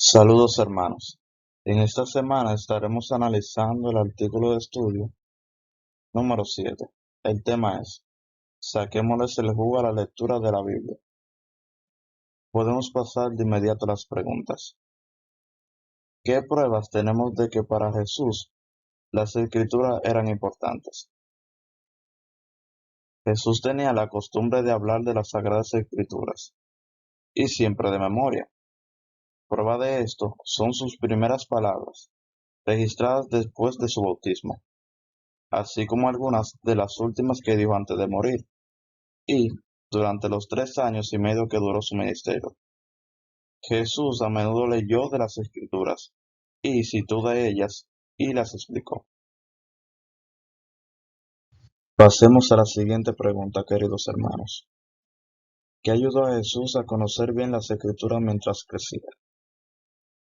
Saludos hermanos. En esta semana estaremos analizando el artículo de estudio número 7. El tema es: saquémosles el jugo a la lectura de la Biblia. Podemos pasar de inmediato a las preguntas. ¿Qué pruebas tenemos de que para Jesús las escrituras eran importantes? Jesús tenía la costumbre de hablar de las sagradas escrituras, y siempre de memoria. Prueba de esto son sus primeras palabras, registradas después de su bautismo, así como algunas de las últimas que dijo antes de morir, y durante los 3 años y medio que duró su ministerio. Jesús a menudo leyó de las Escrituras, y citó de ellas, y las explicó. Pasemos a la siguiente pregunta, queridos hermanos. ¿Qué ayudó a Jesús a conocer bien las Escrituras mientras crecía?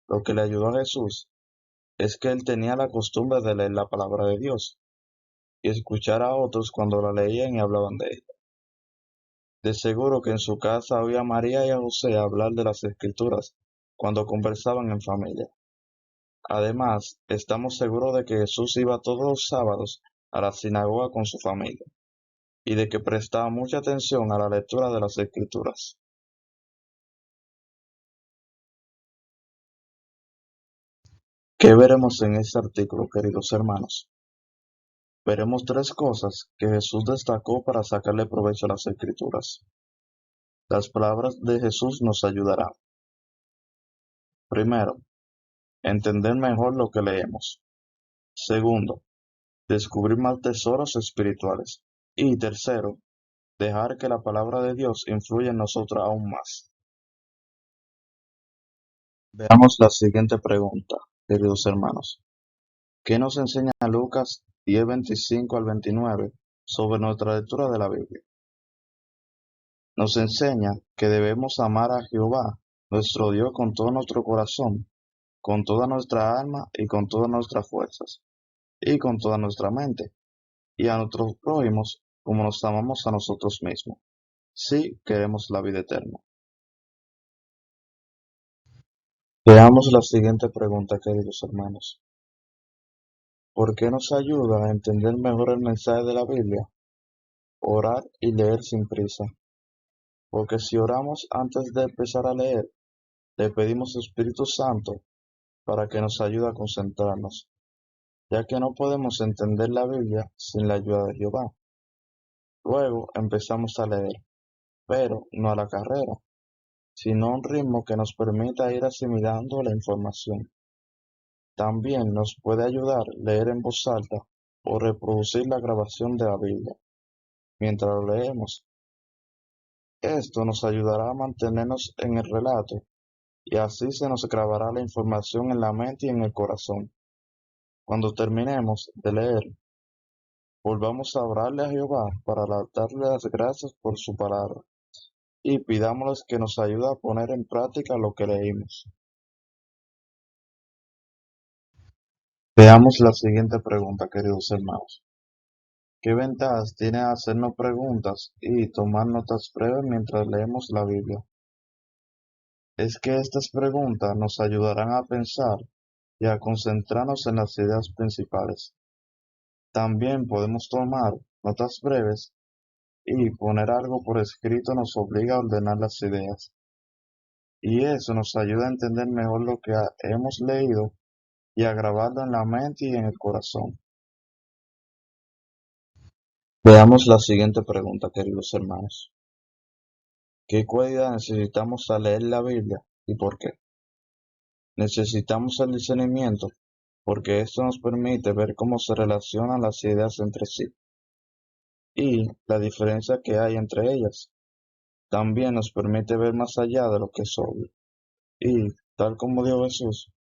Lo que le ayudó a Jesús es que él tenía la costumbre de leer la palabra de Dios y escuchar a otros cuando la leían y hablaban de ella. De seguro que en su casa oía a María y a José hablar de las Escrituras cuando conversaban en familia. Además, estamos seguros de que Jesús iba todos los sábados a la sinagoga con su familia, y de que prestaba mucha atención a la lectura de las Escrituras. ¿Qué veremos en este artículo, queridos hermanos? Veremos 3 cosas que Jesús destacó para sacarle provecho a las Escrituras. Las palabras de Jesús nos ayudarán. Primero, entender mejor lo que leemos. Segundo, descubrir más tesoros espirituales. Y tercero, dejar que la palabra de Dios influya en nosotros aún más. Veamos la siguiente pregunta, queridos hermanos. ¿Qué nos enseña Lucas 10:25 al 29 sobre nuestra lectura de la Biblia? Nos enseña que debemos amar a Jehová, nuestro Dios, con todo nuestro corazón, con toda nuestra alma y con todas nuestras fuerzas, y con toda nuestra mente, y a nuestros prójimos como nos amamos a nosotros mismos, si queremos la vida eterna. Veamos la siguiente pregunta, queridos hermanos. ¿Por qué nos ayuda a entender mejor el mensaje de la Biblia? Orar y leer sin prisa. Porque si oramos antes de empezar a leer, le pedimos al Espíritu Santo para que nos ayude a concentrarnos, ya que no podemos entender la Biblia sin la ayuda de Jehová. Luego empezamos a leer, pero no a la carrera, sino a un ritmo que nos permita ir asimilando la información. También nos puede ayudar leer en voz alta o reproducir la grabación de la Biblia mientras lo leemos. Esto nos ayudará a mantenernos en el relato, y así se nos grabará la información en la mente y en el corazón. Cuando terminemos de leer, volvamos a orarle a Jehová para darle las gracias por su palabra, y pidámosles que nos ayude a poner en práctica lo que leímos. Veamos la siguiente pregunta, queridos hermanos. ¿Qué ventajas tiene hacernos preguntas y tomar notas breves mientras leemos la Biblia? Es que estas preguntas nos ayudarán a pensar y a concentrarnos en las ideas principales. También podemos tomar notas breves, y poner algo por escrito nos obliga a ordenar las ideas. Y eso nos ayuda a entender mejor lo que hemos leído y a grabarlo en la mente y en el corazón. Veamos la siguiente pregunta, queridos hermanos. ¿Qué cualidad necesitamos al leer la Biblia y por qué? Necesitamos el discernimiento, porque esto nos permite ver cómo se relacionan las ideas entre sí y la diferencia que hay entre ellas. También nos permite ver más allá de lo que es obvio. Y, tal como dijo Jesús,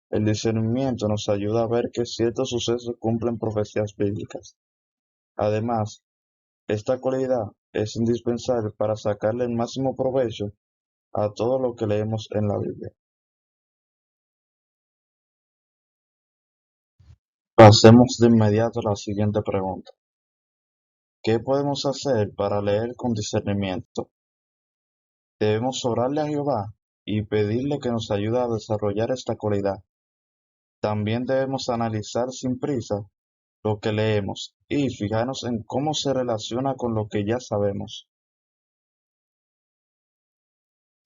el discernimiento nos ayuda a ver que ciertos sucesos cumplen profecías bíblicas. Además, esta cualidad es indispensable para sacarle el máximo provecho a todo lo que leemos en la Biblia. Pasemos de inmediato a la siguiente pregunta. ¿Qué podemos hacer para leer con discernimiento? ¿Debemos orarle a Jehová y pedirle que nos ayude a desarrollar esta cualidad. También debemos analizar sin prisa lo que leemos y fijarnos en cómo se relaciona con lo que ya sabemos.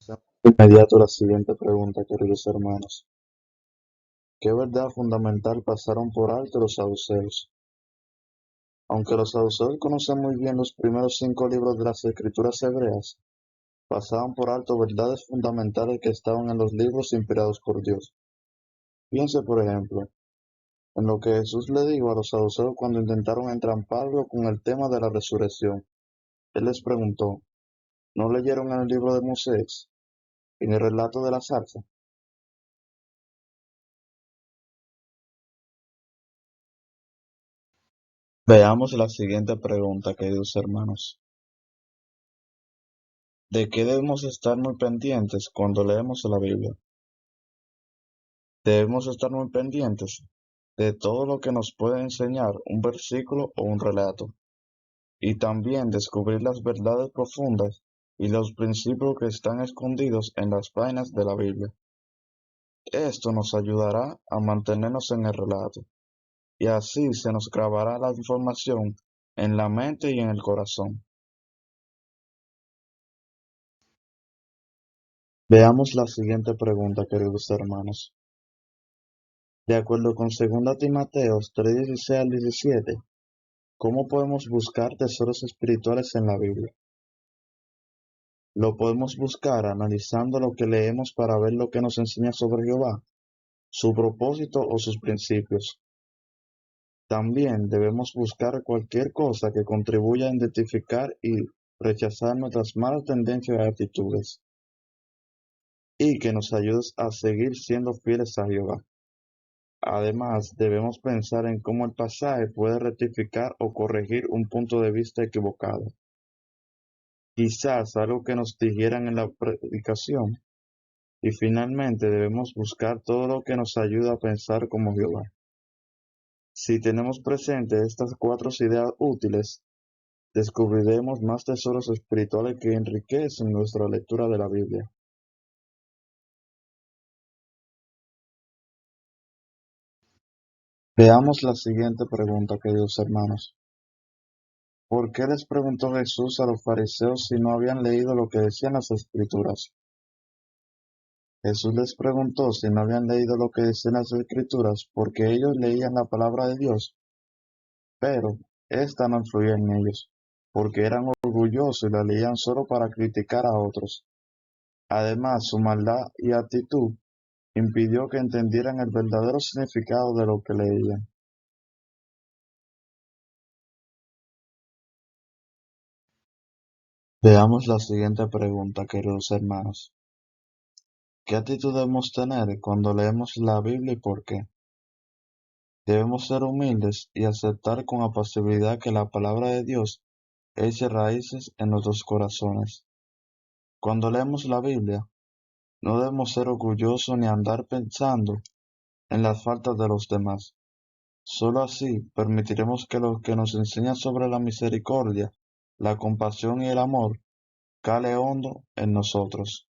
Hacemos de inmediato la siguiente pregunta, queridos hermanos. ¿Qué verdad fundamental pasaron por alto los saduceos? Aunque los saduceos conocen muy bien los primeros 5 libros de las Escrituras hebreas, pasaban por alto verdades fundamentales que estaban en los libros inspirados por Dios. Piense, por ejemplo, en lo que Jesús le dijo a los saduceos cuando intentaron entramparlo con el tema de la resurrección. Él les preguntó, ¿no leyeron en el libro de Moisés, en el relato de la zarza? Veamos la siguiente pregunta, queridos hermanos. ¿De qué debemos estar muy pendientes cuando leemos la Biblia? Debemos estar muy pendientes de todo lo que nos puede enseñar un versículo o un relato, y también descubrir las verdades profundas y los principios que están escondidos en las páginas de la Biblia. Esto nos ayudará a mantenernos en el relato, y así se nos grabará la información en la mente y en el corazón. Veamos la siguiente pregunta, queridos hermanos. De acuerdo con 2 Timoteo 3:16 al 17, ¿cómo podemos buscar tesoros espirituales en la Biblia? Lo podemos buscar analizando lo que leemos para ver lo que nos enseña sobre Jehová, su propósito o sus principios. También debemos buscar cualquier cosa que contribuya a identificar y rechazar nuestras malas tendencias y actitudes, y que nos ayude a seguir siendo fieles a Jehová. Además, debemos pensar en cómo el pasaje puede rectificar o corregir un punto de vista equivocado. Quizás algo que nos dijeran en la predicación. Y finalmente debemos buscar todo lo que nos ayuda a pensar como Jehová. Si tenemos presente estas 4 ideas útiles, descubriremos más tesoros espirituales que enriquecen nuestra lectura de la Biblia. Veamos la siguiente pregunta, queridos hermanos. ¿Por qué les preguntó Jesús a los fariseos si no habían leído lo que decían las Escrituras? Jesús les preguntó si no habían leído lo que decían las Escrituras porque ellos leían la palabra de Dios, pero ésta no influía en ellos, porque eran orgullosos y la leían solo para criticar a otros. Además, su maldad y actitud impidió que entendieran el verdadero significado de lo que leían. Veamos la siguiente pregunta, queridos hermanos. ¿Qué actitud debemos tener cuando leemos la Biblia y por qué? Debemos ser humildes y aceptar con apacibilidad que la palabra de Dios eche raíces en nuestros corazones. Cuando leemos la Biblia, no debemos ser orgullosos ni andar pensando en las faltas de los demás. Solo así permitiremos que lo que nos enseña sobre la misericordia, la compasión y el amor cale hondo en nosotros.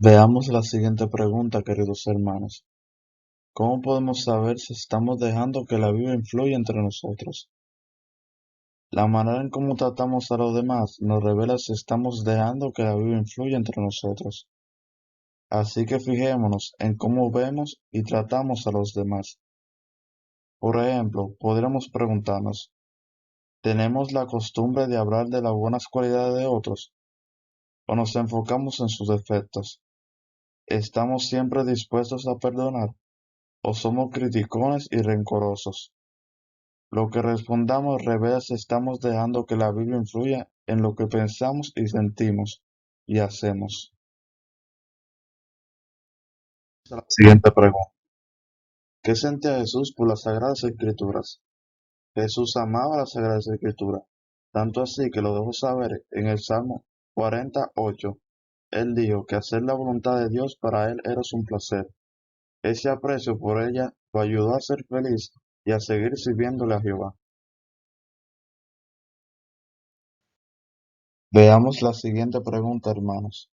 Veamos la siguiente pregunta, queridos hermanos. ¿Cómo podemos saber si estamos dejando que la Biblia influya entre nosotros? La manera en cómo tratamos a los demás nos revela si estamos dejando que la Biblia influya entre nosotros. Así que fijémonos en cómo vemos y tratamos a los demás. Por ejemplo, podríamos preguntarnos, ¿tenemos la costumbre de hablar de las buenas cualidades de otros o nos enfocamos en sus defectos? ¿Estamos siempre dispuestos a perdonar o somos criticones y rencorosos? Lo que respondamos revela si estamos dejando que la Biblia influya en lo que pensamos y sentimos y hacemos. La siguiente pregunta. ¿Qué sentía Jesús por las Sagradas Escrituras? Jesús amaba las Sagradas Escrituras, tanto así que lo dejó saber en el Salmo 48. Él dijo que hacer la voluntad de Dios para él era un placer. Ese aprecio por ella lo ayudó a ser feliz y a seguir sirviéndole a Jehová. Veamos la siguiente pregunta, hermanos.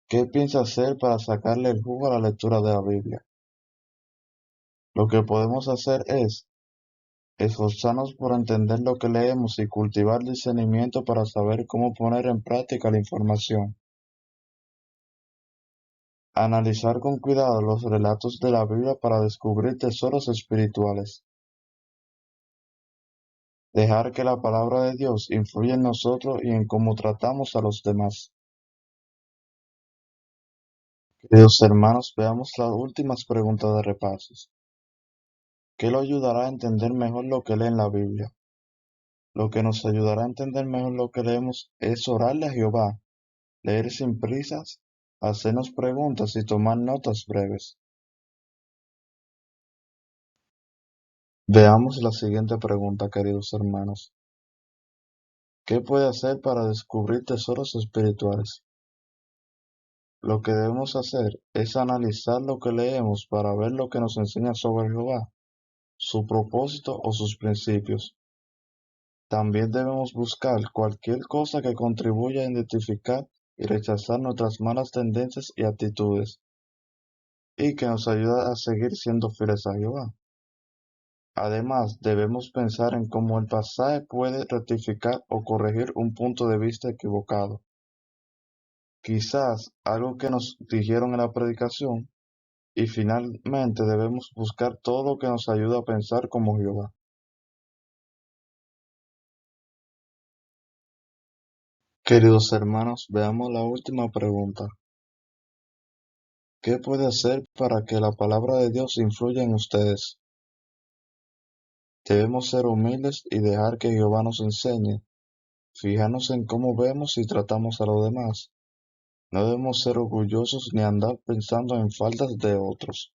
¿Qué piensa hacer para sacarle el jugo a la lectura de la Biblia? Lo que podemos hacer es esforzarnos por entender lo que leemos y cultivar discernimiento para saber cómo poner en práctica la información. Analizar con cuidado los relatos de la Biblia para descubrir tesoros espirituales. Dejar que la palabra de Dios influya en nosotros y en cómo tratamos a los demás. Queridos hermanos, veamos las últimas preguntas de repasos. ¿Qué lo ayudará a entender mejor lo que lee en la Biblia? Lo que nos ayudará a entender mejor lo que leemos es orarle a Jehová, leer sin prisas, hacernos preguntas y tomar notas breves. Veamos la siguiente pregunta, queridos hermanos. ¿Qué puede hacer para descubrir tesoros espirituales? Lo que debemos hacer es analizar lo que leemos para ver lo que nos enseña sobre Jehová, su propósito o sus principios. También debemos buscar cualquier cosa que contribuya a identificar y rechazar nuestras malas tendencias y actitudes, y que nos ayude a seguir siendo fieles a Jehová. Además, debemos pensar en cómo el pasaje puede rectificar o corregir un punto de vista equivocado. Quizás algo que nos dijeron en la predicación, y finalmente debemos buscar todo lo que nos ayude a pensar como Jehová. Queridos hermanos, veamos la última pregunta. ¿Qué puede hacer para que la palabra de Dios influya en ustedes? Debemos ser humildes y dejar que Jehová nos enseñe, fijarnos en cómo vemos y tratamos a los demás. No debemos ser orgullosos ni andar pensando en faltas de otros.